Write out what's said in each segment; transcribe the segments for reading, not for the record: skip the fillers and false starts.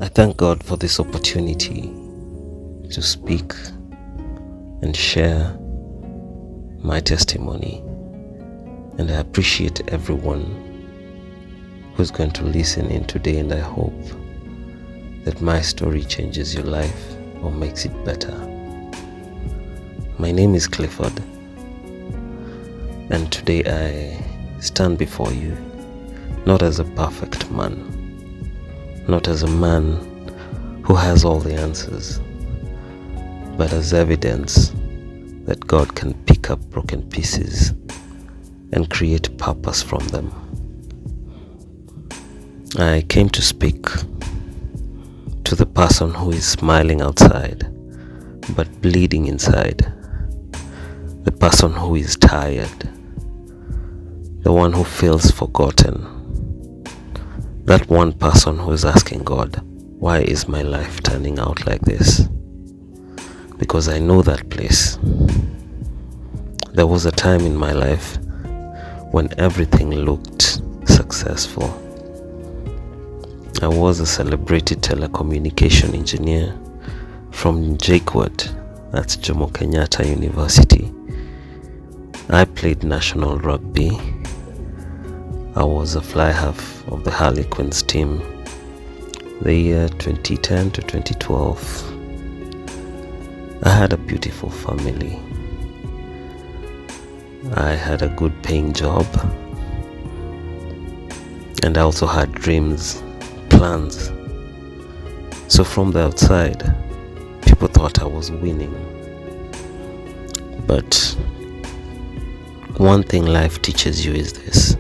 I thank God for this opportunity to speak and share my testimony, and I appreciate everyone who's going to listen in today, and I hope that my story changes your life or makes it better. My name is Clifford, and today I stand before you not as a perfect man, not as a man who has all the answers, but as evidence that God can pick up broken pieces and create purpose from them. I came to speak to the person who is smiling outside but bleeding inside, the person who is tired, the one who feels forgotten, that one person who is asking God, why is my life turning out like this? Because I know that place. There was a time in my life when everything looked successful. I was a celebrated telecommunication engineer from JKUAT, that's Jomo Kenyatta University. I played national rugby. I was a fly half of the Harlequins team the year 2010 to 2012. I had a beautiful family. I had a good paying job, and I also had dreams, plans. So from the outside, people thought I was winning. But one thing life teaches you is this,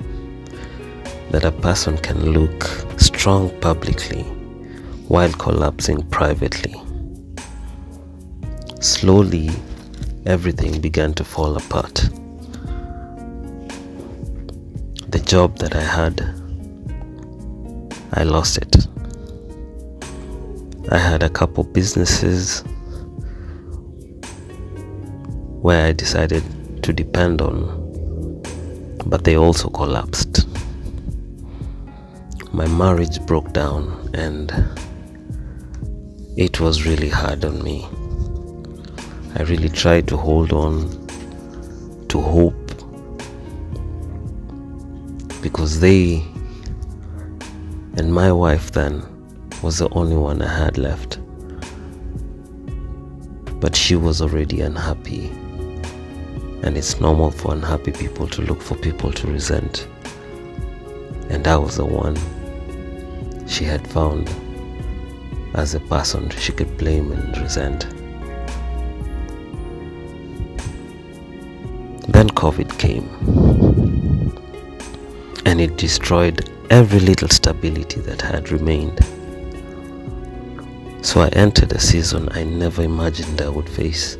that a person can look strong publicly while collapsing privately. Slowly, everything began to fall apart. The job that I had, I lost it. I had a couple businesses where I decided to depend on, but they also collapsed. My marriage broke down, and it was really hard on me. I really tried to hold on to hope, because they and my wife then was the only one I had left. But she was already unhappy, and it's normal for unhappy people to look for people to resent. And I was the one she had found as a person she could blame and resent. Then COVID came, and it destroyed every little stability that had remained. So I entered a season I never imagined I would face.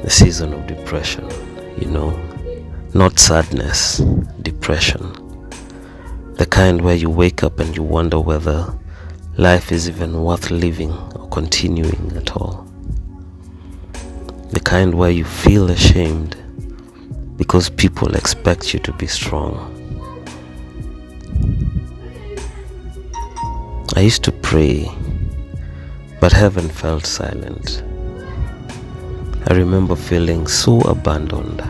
A season of depression, not sadness, depression. The kind where you wake up and you wonder whether life is even worth living or continuing at all. The kind where you feel ashamed because people expect you to be strong. I used to pray, but heaven felt silent. I remember feeling so abandoned.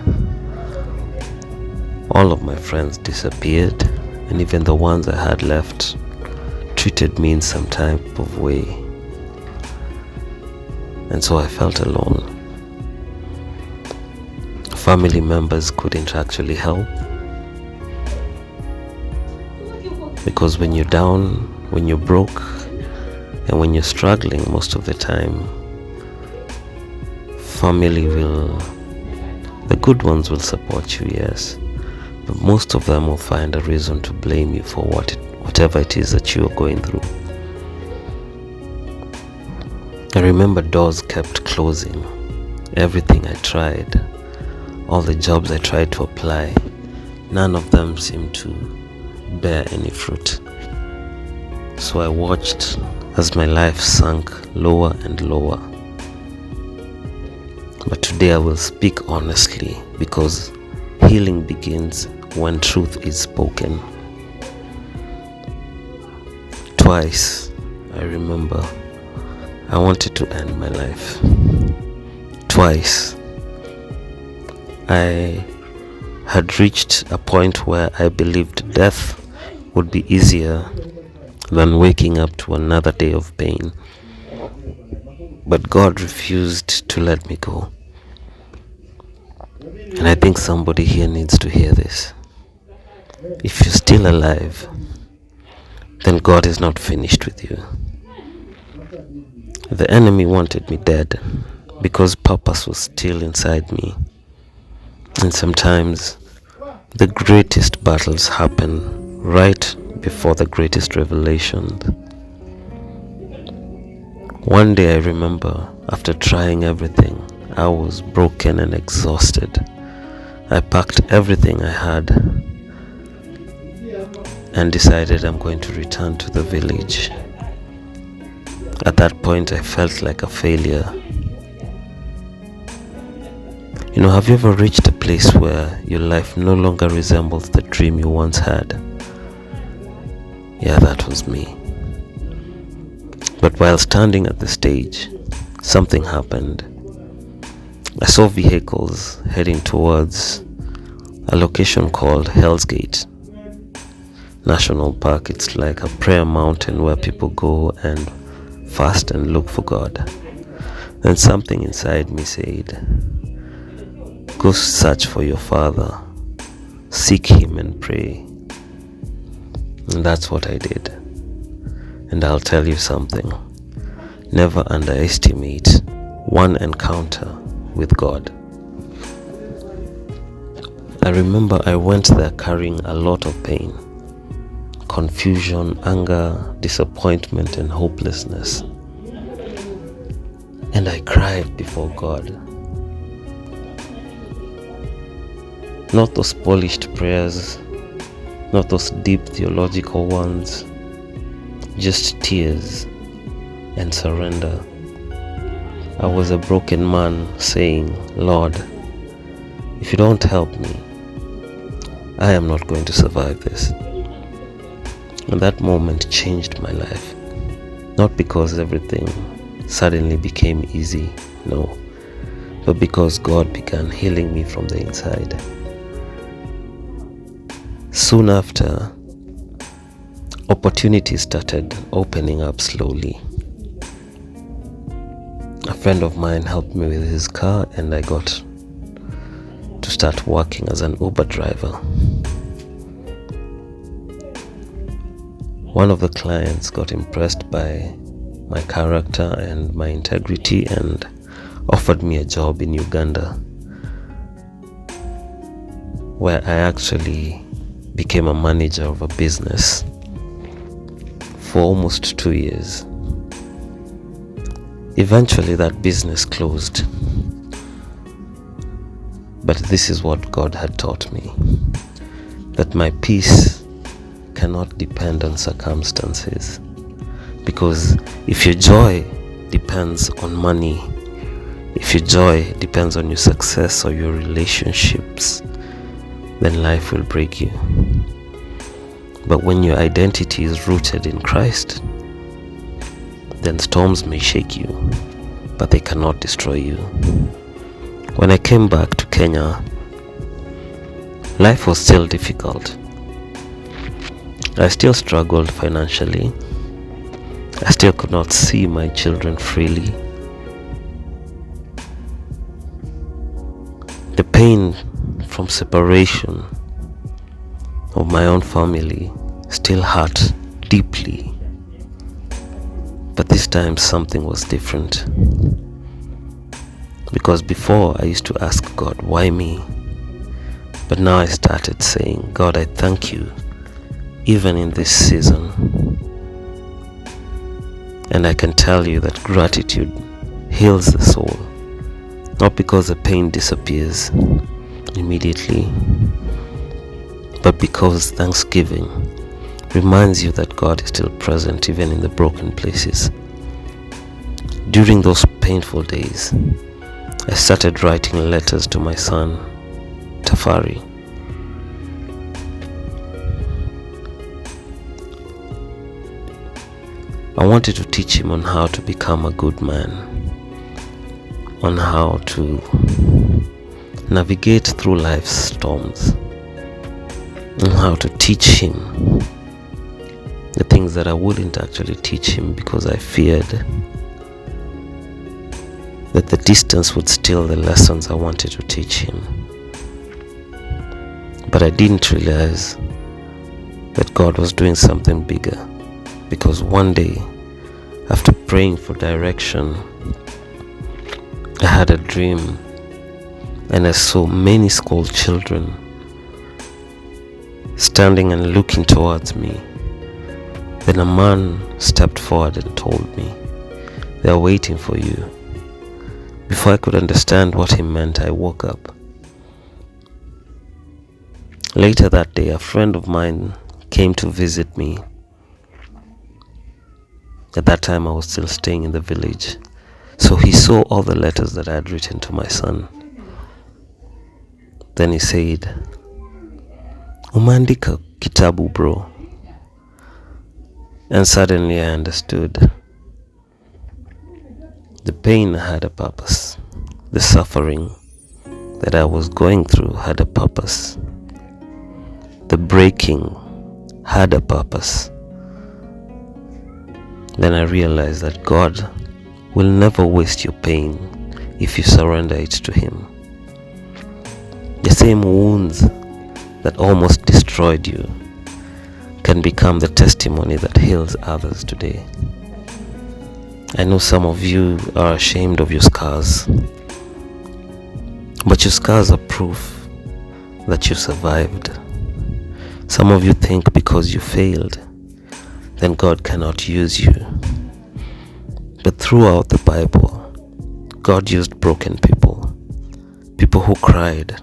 All of my friends disappeared, and even the ones I had left treated me in some type of way. And so I felt alone. Family members couldn't actually help, because when you're down, when you're broke, and when you're struggling, most of the time, the good ones will support you, yes, but most of them will find a reason to blame you for whatever it is that you are going through. I remember doors kept closing. Everything I tried, all the jobs I tried to apply, none of them seemed to bear any fruit. So I watched as my life sank lower and lower. But today I will speak honestly, because healing begins when truth is spoken. Twice, I remember, I wanted to end my life. Twice, I had reached a point where I believed death would be easier than waking up to another day of pain. But God refused to let me go. And I think somebody here needs to hear this. If you're still alive, then God is not finished with you. The enemy wanted me dead because purpose was still inside me. And sometimes the greatest battles happen right before the greatest revelations. One day I remember, after trying everything, I was broken and exhausted. I packed everything I had and decided I'm going to return to the village. At that point, I felt like a failure. Have you ever reached a place where your life no longer resembles the dream you once had? Yeah, that was me. But while standing at the stage, something happened. I saw vehicles heading towards a location called Hell's Gate National Park. It's like a prayer mountain where people go and fast and look for God. Then something inside me said, go search for your father, seek him and pray. And that's what I did. And I'll tell you something, never underestimate one encounter with God. I remember I went there carrying a lot of pain, confusion, anger, disappointment, and hopelessness. And I cried before God. Not those polished prayers, not those deep theological ones, just tears and surrender. I was a broken man saying, Lord, if you don't help me, I am not going to survive this. And that moment changed my life. Not because everything suddenly became easy, no, but because God began healing me from the inside. Soon after, opportunities started opening up slowly. A friend of mine helped me with his car and I got to start working as an Uber driver. One of the clients got impressed by my character and my integrity and offered me a job in Uganda, where I actually became a manager of a business for almost 2 years. Eventually that business closed. But this is what God had taught me, that my peace cannot depend on circumstances. Because if your joy depends on money, if your joy depends on your success or your relationships, then life will break you. But when your identity is rooted in Christ, then storms may shake you, but they cannot destroy you. When I came back to Kenya, life was still difficult. I still struggled financially. I still could not see my children freely. The pain from separation of my own family still hurt deeply. But this time something was different. Because before I used to ask God, why me? But now I started saying, God, I thank you, even in this season. And I can tell you that gratitude heals the soul, not because the pain disappears immediately, but because thanksgiving reminds you that God is still present even in the broken places. During those painful days, I started writing letters to my son, Tafari. wanted to teach him on how to become a good man, on how to navigate through life's storms, on how to teach him the things that I wouldn't actually teach him because I feared that the distance would steal the lessons I wanted to teach him. But I didn't realize that God was doing something bigger, because one day, after praying for direction, I had a dream and I saw many school children standing and looking towards me. Then a man stepped forward and told me, "They are waiting for you." Before I could understand what he meant, I woke up. Later that day, a friend of mine came to visit me. At that time, I was still staying in the village. So he saw all the letters that I had written to my son. Then he said, "Umeandika kitabu, bro." And suddenly I understood. The pain had a purpose. The suffering that I was going through had a purpose. The breaking had a purpose. Then I realized that God will never waste your pain if you surrender it to Him. The same wounds that almost destroyed you can become the testimony that heals others today. I know some of you are ashamed of your scars, but your scars are proof that you survived. Some of you think because you failed, then God cannot use you. But throughout the Bible, God used broken people, people who cried,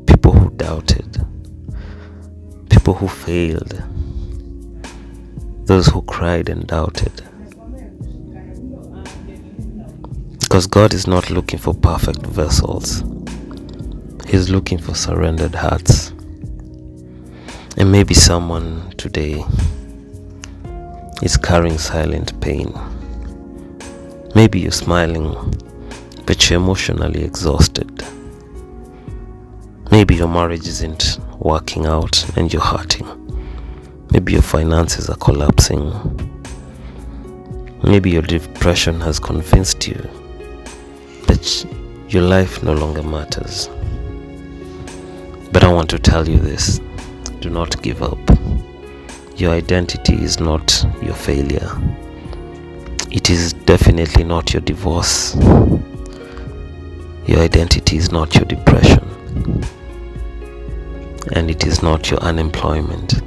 people who doubted, people who failed, those who cried and doubted. Because God is not looking for perfect vessels. He's looking for surrendered hearts. And maybe someone today is carrying silent pain. Maybe you're smiling, but you're emotionally exhausted. Maybe your marriage isn't working out and you're hurting. Maybe your finances are collapsing. Maybe your depression has convinced you that your life no longer matters. But I want to tell you this: do not give up. Your identity is not your failure. It is definitely not your divorce. Your identity is not your depression. And it is not your unemployment.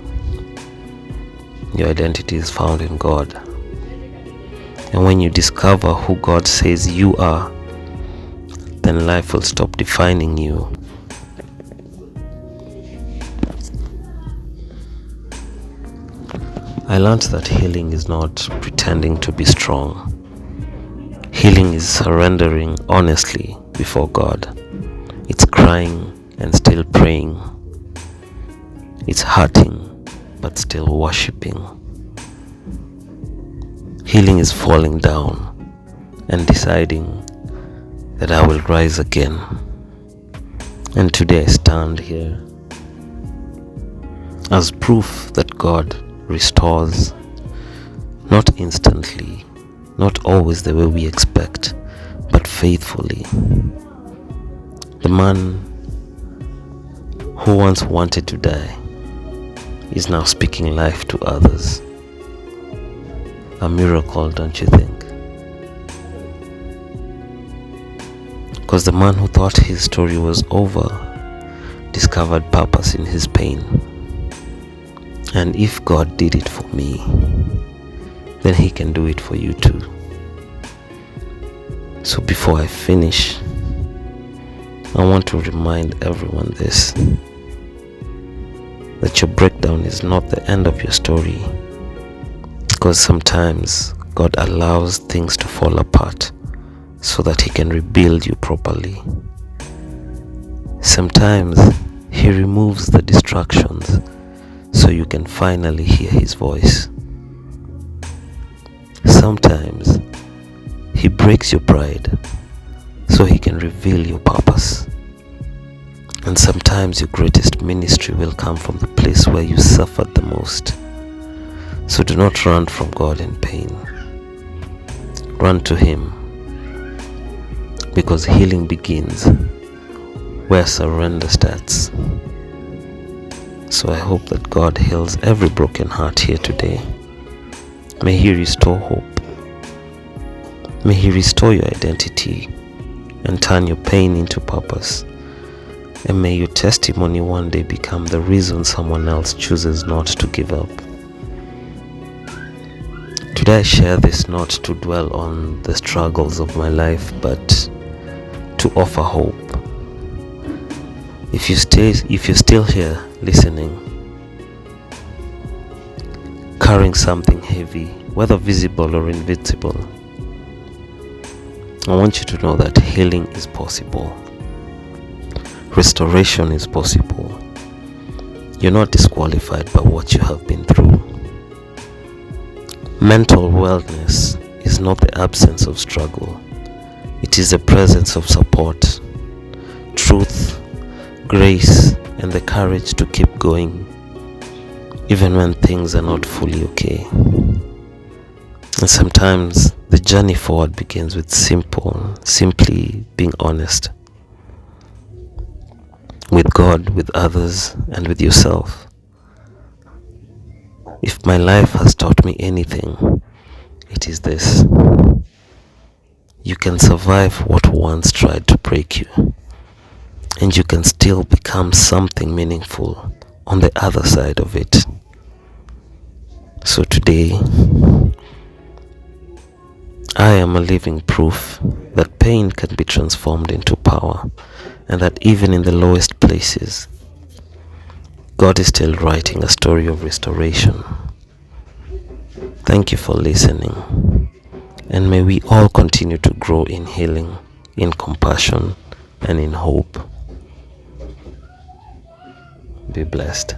Your identity is found in God. And when you discover who God says you are, then life will stop defining you. I learned that healing is not pretending to be strong. Healing is surrendering honestly before God. It's crying and still praying. It's hurting but still worshiping. Healing is falling down and deciding that I will rise again. And today I stand here as proof that God restores, not instantly, not always the way we expect, but faithfully. The man who once wanted to die is now speaking life to others. A miracle, don't you think? Because the man who thought his story was over discovered purpose in his pain. And if God did it for me, then He can do it for you too. So before I finish, I want to remind everyone this: that your breakdown is not the end of your story. Because sometimes God allows things to fall apart so that He can rebuild you properly. Sometimes He removes the distractions so you can finally hear His voice. sometimes He breaks your pride so He can reveal your purpose. And sometimes your greatest ministry will come from the place where you suffered the most. So do not run from God in pain. Run to Him, because healing begins where surrender starts. So I hope that God heals every broken heart here today. May He restore hope. May He restore your identity and turn your pain into purpose. And may your testimony one day become the reason someone else chooses not to give up. Today I share this not to dwell on the struggles of my life, but to offer hope. If you're still here listening, carrying something heavy, whether visible or invisible, I want you to know that healing is possible. Restoration is possible. You're not disqualified by what you have been through. Mental wellness is not the absence of struggle. It is the presence of support, truth, grace, and the courage to keep going, even when things are not fully okay. And sometimes the journey forward begins with simply being honest with God, with others, and with yourself. If my life has taught me anything, it is this: you can survive what once tried to break you, and you can still become something meaningful on the other side of it. So today, I am a living proof that pain can be transformed into power, and that even in the lowest places, God is still writing a story of restoration. Thank you for listening, and may we all continue to grow in healing, in compassion, and in hope. Be blessed.